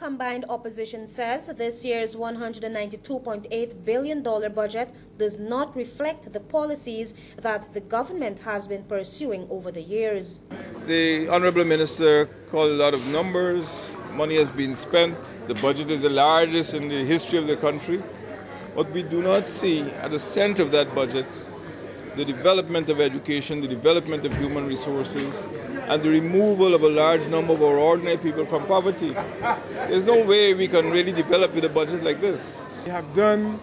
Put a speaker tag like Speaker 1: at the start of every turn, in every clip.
Speaker 1: combined opposition says this year's $192.8 billion budget does not reflect the policies that the government has been pursuing over the years.
Speaker 2: The Honorable Minister called a lot of numbers. Money has been spent. The budget is the largest in the history of the country. But we do not see at the center of that budget the development of education, the development of human resources, and the removal of a large number of our ordinary people from poverty. There's no way we can really develop with a budget like this.
Speaker 3: We have done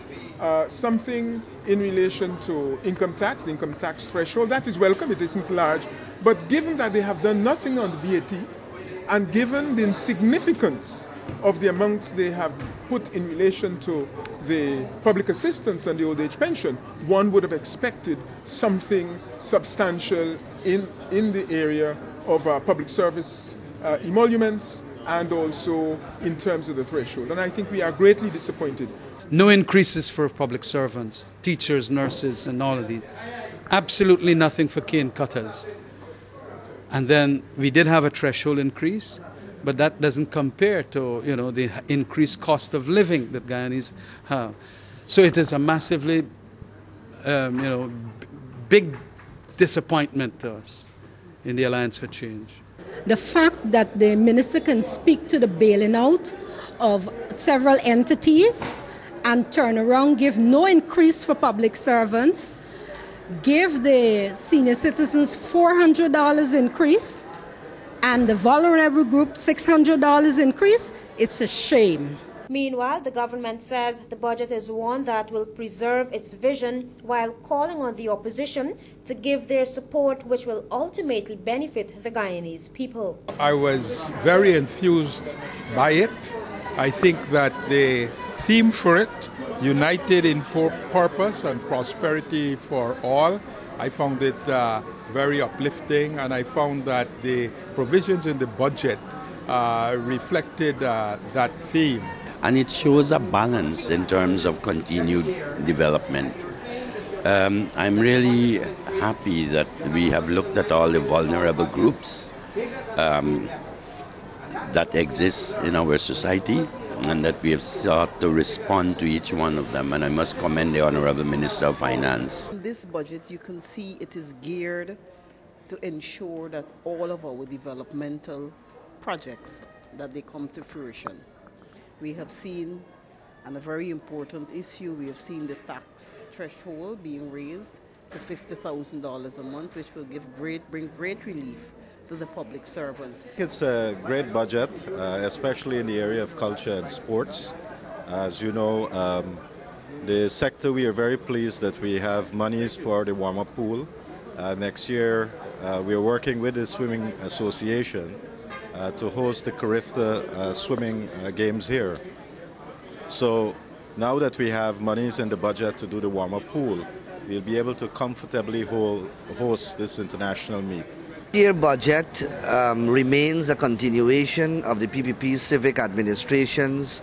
Speaker 3: something in relation to income tax, the income tax threshold. That is welcome, it isn't large. But given that they have done nothing on the VAT, and given the insignificance of the amounts they have put in relation to the public assistance and the old age pension, one would have expected something substantial in the area of public service emoluments and also in terms of the threshold. And I think we are greatly disappointed.
Speaker 4: No increases for public servants, teachers, nurses, and all of these. Absolutely nothing for cane cutters. And then we did have a threshold increase, but that doesn't compare to, the increased cost of living that Guyanese have. So it is a massively, big disappointment to us in the Alliance for Change.
Speaker 5: The fact that the minister can speak to the bailing out of several entities and turn around, give no increase for public servants, give the senior citizens $400 increase, and the vulnerable group $600 increase, it's a shame.
Speaker 1: Meanwhile, the government says the budget is one that will preserve its vision while calling on the opposition to give their support, which will ultimately benefit the Guyanese people.
Speaker 6: I was very enthused by it. I think that the theme for it, United in Purpose and Prosperity for All, I found it very uplifting, and I found that the provisions in the budget reflected that theme.
Speaker 7: And it shows a balance in terms of continued development. I'm really happy that we have looked at all the vulnerable groups that exist in our society, and that we have sought to respond to each one of them. And I must commend the Honorable Minister of Finance.
Speaker 8: In this budget, you can see it is geared to ensure that all of our developmental projects, that they come to fruition. We have seen, and a very important issue, we have seen the tax threshold being raised to $50,000 a month, which will bring great relief to the public servants.
Speaker 9: It's a great budget, especially in the area of culture and sports. As you know, the sector, we are very pleased that we have monies for the warm-up pool. Next year, we are working with the Swimming Association to host the Carifta swimming games here. So now that we have monies in the budget to do the warm-up pool, we'll be able to comfortably host this international meet.
Speaker 10: This year's budget remains a continuation of the PPP civic administration's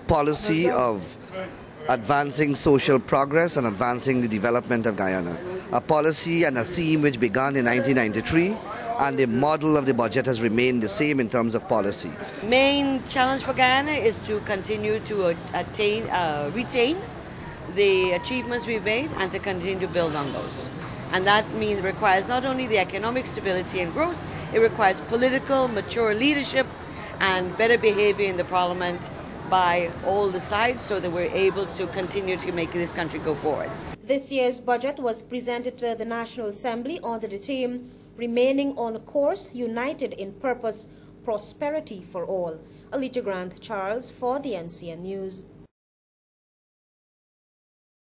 Speaker 10: policy of advancing social progress and advancing the development of Guyana. A policy and a theme which began in 1993, and the model of the budget has remained the same in terms of policy.
Speaker 11: Main challenge for Guyana is to continue to retain the achievements we've made and to continue to build on those. And that requires not only the economic stability and growth, it requires political, mature leadership and better behavior in the parliament by all the sides so that we're able to continue to make this country go forward.
Speaker 1: This year's budget was presented to the National Assembly under the theme Remaining on Course, United in Purpose, Prosperity for All. Alita Grant Charles for the NCN News.